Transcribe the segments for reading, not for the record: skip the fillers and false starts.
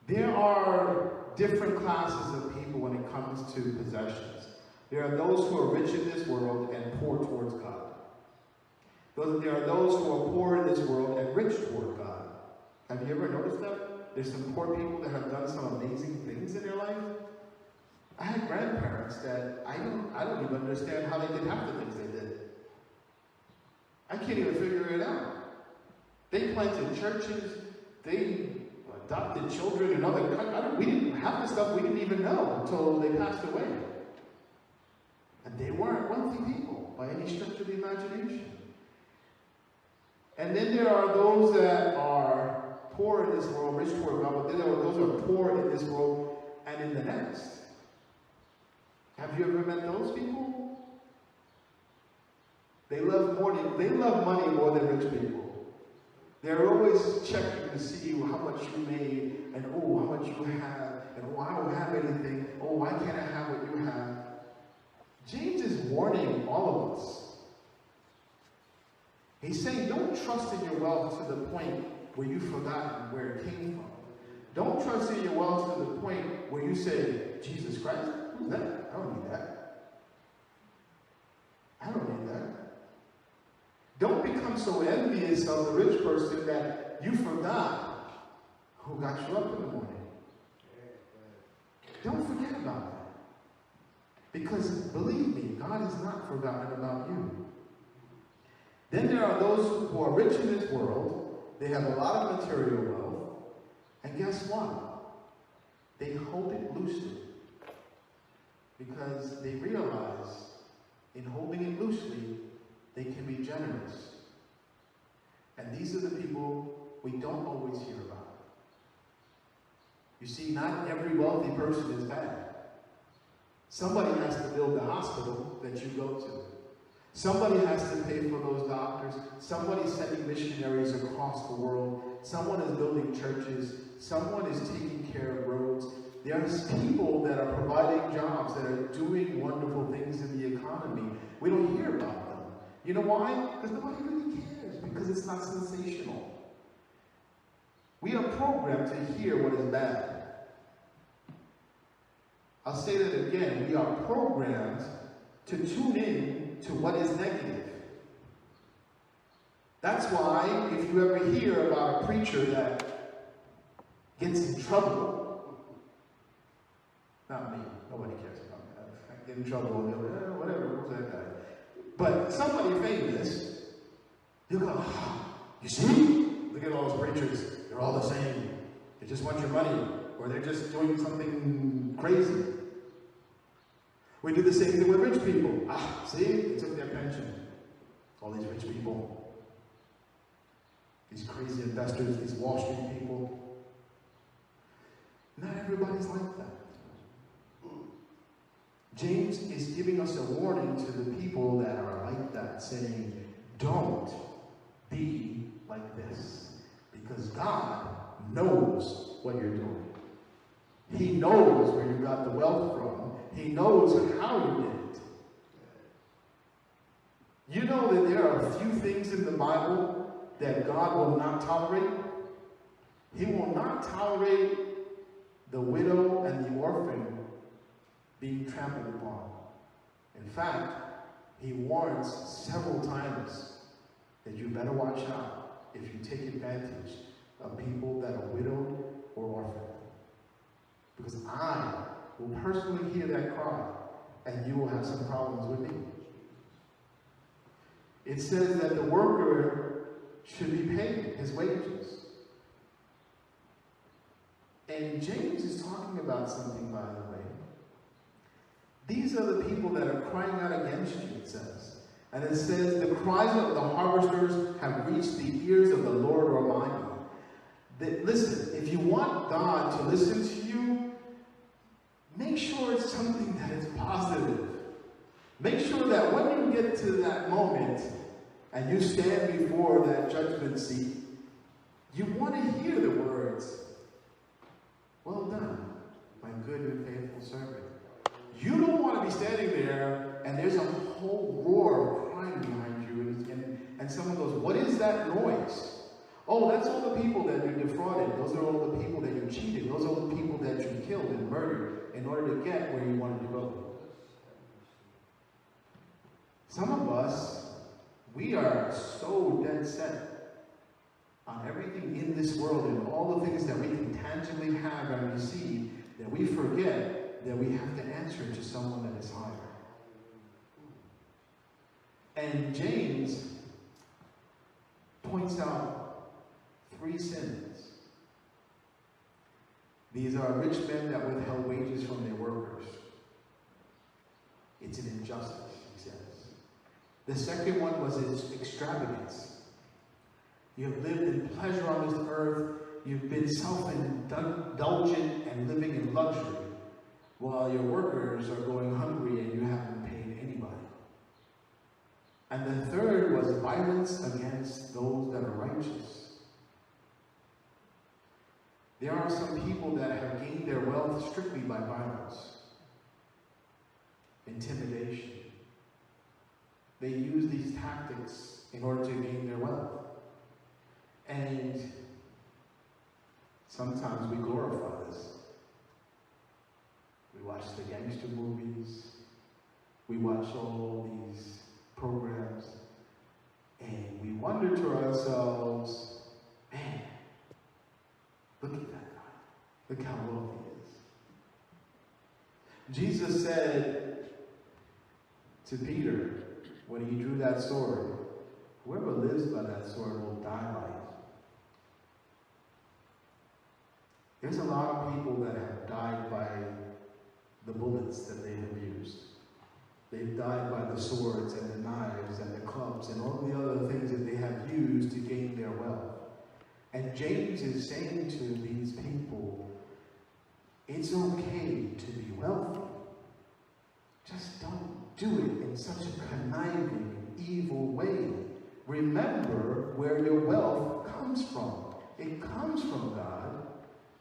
There are different classes of people when it comes to possessions. There are those who are rich in this world and poor towards God. There are those who are poor in this world and rich toward God. Have you ever noticed that? There's some poor people that have done some amazing things in their life. I had grandparents that I don't even understand how they did half the things they did. I can't even figure it out. They planted churches, they adopted children in other countries. We didn't have the stuff we didn't even know until they passed away. And they weren't wealthy people by any stretch of the imagination. And then there are those that are poor in this world, rich toward God, but then there are those who are poor in this world and in the next. Have you ever met those people? They love money more than rich people. They're always checking to see how much you made, and oh, how much you have, and oh, I don't have anything. Oh, why can't I have what you have? James is warning all of us. He's saying, don't trust in your wealth to the point where you've forgotten where it came from. Don't trust in your wealth to the point where you say, Jesus Christ, who's that? I don't need that. I don't need that. Don't become so envious of the rich person that you forgot who got you up in the morning. Don't forget about that. Because believe me, God has not forgotten about you. Then there are those who are rich in this world. They have a lot of material wealth. And guess what? They hold it loosely. Because they realize in holding it loosely, they can be generous. And these are the people we don't always hear about. You see, not every wealthy person is bad. Somebody has to build the hospital that you go to. Somebody has to pay for those doctors. Somebody's sending missionaries across the world. Someone is building churches. Someone is taking care of roads. There's people that are providing jobs, that are doing wonderful things in the economy. We don't hear about them. You know why? Because nobody really cares. Because it's not sensational. We are programmed to hear what is bad. I'll say that again. We are programmed to tune in to what is negative. That's why if you ever hear about a preacher that gets in trouble, not me, nobody cares about that. I get in trouble, and they'll go, whatever, who's that guy? But somebody famous, you'll go, you see? Look at all those preachers. They're all the same. They just want your money, or they're just doing something crazy. We do the same thing with rich people. See? They took their pension. All these rich people. These crazy investors, these Wall Street people. Not everybody's like that. James is giving us a warning to the people that are like that, saying, don't be like this. Because God knows what you're doing. He knows where you got the wealth from. He knows how you did it. You know that there are a few things in the Bible that God will not tolerate. He will not tolerate the widow and the orphan being trampled upon. In fact, he warns several times that you better watch out if you take advantage of people that are widowed or orphaned. Because I will personally hear that cry, and you will have some problems with me. It says that the worker should be paid his wages. And James is talking about something, by the way. These are the people that are crying out against you, it says. And it says, the cries of the harvesters have reached the ears of the Lord Almighty. Listen, if you want God to listen to you, make sure it's something that is positive. Make sure that when you get to that moment and you stand before that judgment seat, you want to hear the words, well done, my good and faithful servant. You don't want to be standing there and there's a whole roar of crying behind you and someone goes, what is that noise? Oh, that's all the people that you defrauded. Those are all the people that you cheated. Those are all the people that you killed and murdered in order to get where you wanted to go. Some of us, we are so dead set on everything in this world and all the things that we can tangibly have and receive that we forget that we have to answer to someone that is higher. And James points out 3 sins. These are rich men that withheld wages from their workers. It's an injustice, he says. The second one was its extravagance. You have lived in pleasure on this earth. You've been self-indulgent and living in luxury, while your workers are going hungry and you haven't paid anybody. And the third was violence against those that are righteous. There are some people that have gained their wealth strictly by violence, intimidation. They use these tactics in order to gain their wealth. And sometimes we glorify this. We watch the gangster movies. We watch all these programs. And we wonder to ourselves, man, look at that guy. Look how wealthy he is. Jesus said to Peter, when he drew that sword, whoever lives by that sword will die by it. There's a lot of people that have died by the bullets that they have used. They've died by the swords and the knives and the clubs and all the other things that they have used to gain their wealth. And James is saying to these people, it's okay to be wealthy. Just don't do it in such a conniving, evil way. Remember where your wealth comes from. It comes from God.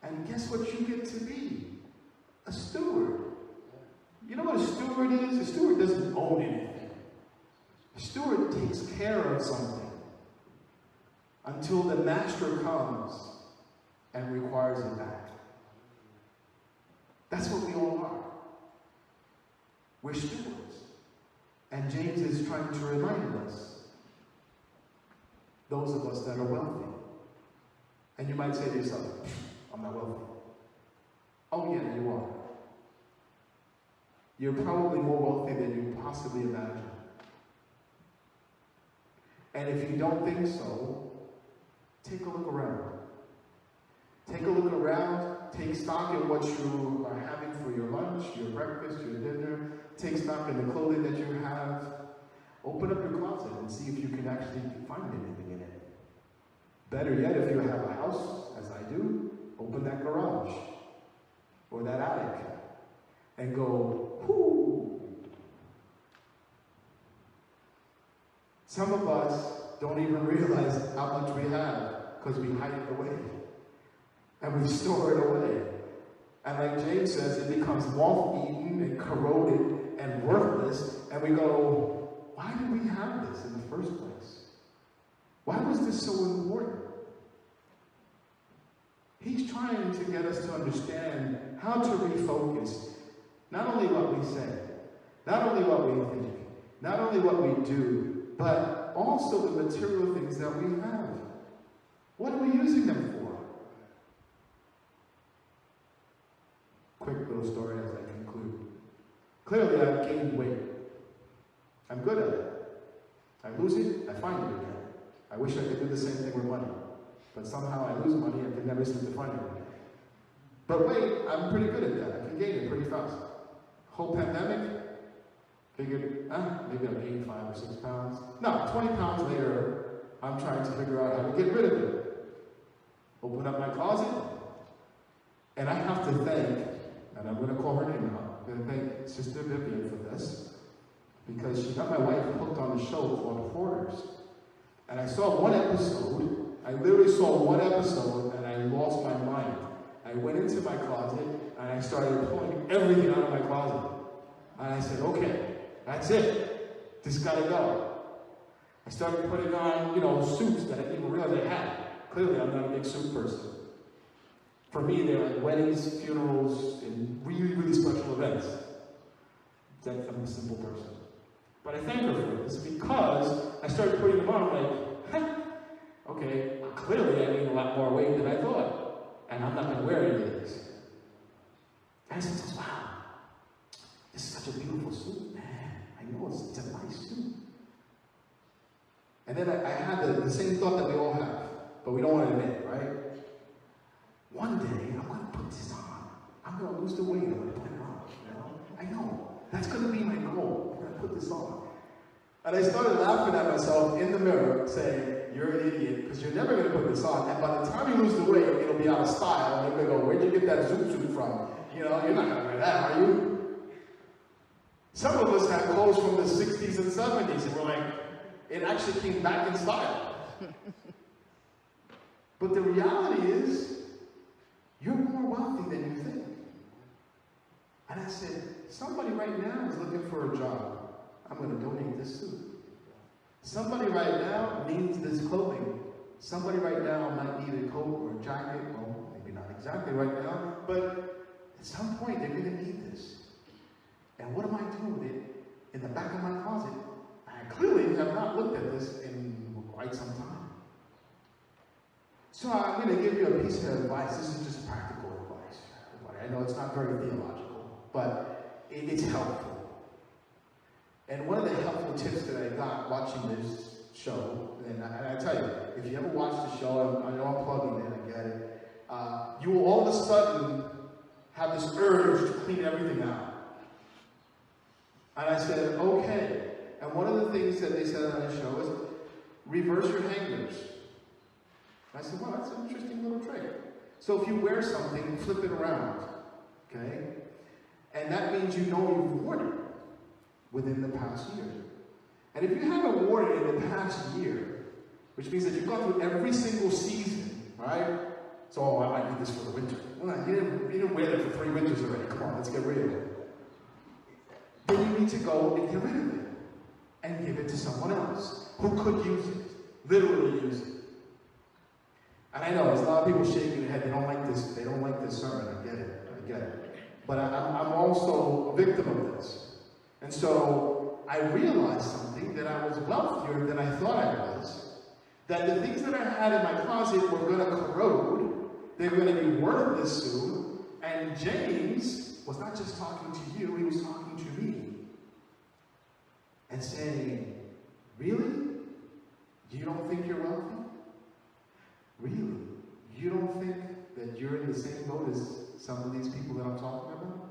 And guess what you get to be? A steward. You know what a steward is? A steward doesn't own anything. A steward takes care of something until the master comes and requires it back. That's what we all are. We're stewards. And James is trying to remind us, those of us that are wealthy. And you might say to yourself, I'm not wealthy. Oh yeah, you are. You're probably more wealthy than you possibly imagine. And if you don't think so, take a look around. Take a look around, take stock in what you are having for your lunch, your breakfast, your dinner. Take stock in the clothing that you have. Open up your closet and see if you can actually find anything in it. Better yet, if you have a house, as I do, open that garage or that attic and go, whoo. Some of us don't even realize how much we have because we hide it away and we store it away. And like James says, it becomes moth-eaten and corroded and worthless, and we go, why do we have this in the first place? Why was this so important? He's trying to get us to understand how to refocus not only what we say, not only what we think, not only what we do, but also the material things that we have. What are we using them for? Quick little story as I conclude. Clearly, I've gained weight. I'm good at it. I lose it, I find it again. I wish I could do the same thing with money. But somehow I lose money and can never seem to find it again. But weight, I'm pretty good at that. I can gain it pretty fast. Whole pandemic, figured, maybe I'll gain 5 or 6 pounds. No, 20 pounds later, I'm trying to figure out how to get rid of it. Open up my closet, and I have to thank, and I'm going to call her name now, I'm going to thank Sister Vivian for this, because she got my wife hooked on a show called Hoarders. And I saw one episode, I literally saw one episode, and I lost my mind. I went into my closet, and I started pulling everything out of my closet. And I said, okay, that's it. This gotta go. I started putting on, suits that I didn't even realize I had. Clearly, I'm not a big suit person. For me, they're like weddings, funerals, and really, really special events. I'm a simple person. But I thank her for this because I started putting them on like, okay, clearly I gained a lot more weight than I thought. And I'm not going to wear any of these. And I said, wow, this is such a beautiful suit, man. I know it's a nice suit. And then I had the same thought that we all have, but we don't want to admit it, right? One day, I'm going to put this on. I'm going to lose the weight. I'm going to put it on. You know? I know. That's going to be my goal. I'm going to put this on. And I started laughing at myself in the mirror, saying, you're an idiot, because you're never going to put this on. And by the time you lose the weight, it'll be out of style. And they're going to go, where'd you get that zoot suit from? You know, you're not going to wear that, are you? Some of us have clothes from the 60s and 70s, and we're like, it actually came back in style. But the reality is, you're more wealthy than you think. And I said, somebody right now is looking for a job. I'm going to donate this suit. Somebody right now needs this clothing. Somebody right now might need a coat or a jacket. Well, maybe not exactly right now, but at some point they're going to need this. And what am I doing with it in the back of my closet? I clearly have not looked at this in quite some time. So I'm going to give you a piece of advice. This is just practical advice. I know it's not very theological, but it's helpful. And one of the helpful tips that I got watching this show, and I tell you, if you ever watch the show, I know I'm plugging it, I get it, you will all of a sudden have this urge to clean everything out. And I said, okay. And one of the things that they said on the show is, reverse your hangers. I said, well, that's an interesting little trick. So if you wear something, flip it around, okay? And that means you know you've worn it within the past year. And if you haven't worn it in the past year, which means that you've gone through every single season, right? So, oh, I might need this for the winter. Well, you didn't wear it for 3 winters already. Come on, let's get rid of it. Then you need to go and get rid of it and give it to someone else who could use it, literally use it. And I know there's a lot of people shaking their head. They don't like this. They don't like this sermon. I get it. But I'm also a victim of this. And so I realized something, that I was wealthier than I thought I was. That the things that I had in my closet were going to corrode. They're going to be worthless soon. And James was not just talking to you. He was talking to me. And saying, really? You don't think you're wealthy? Really? You don't think that you're in the same boat as some of these people that I'm talking about?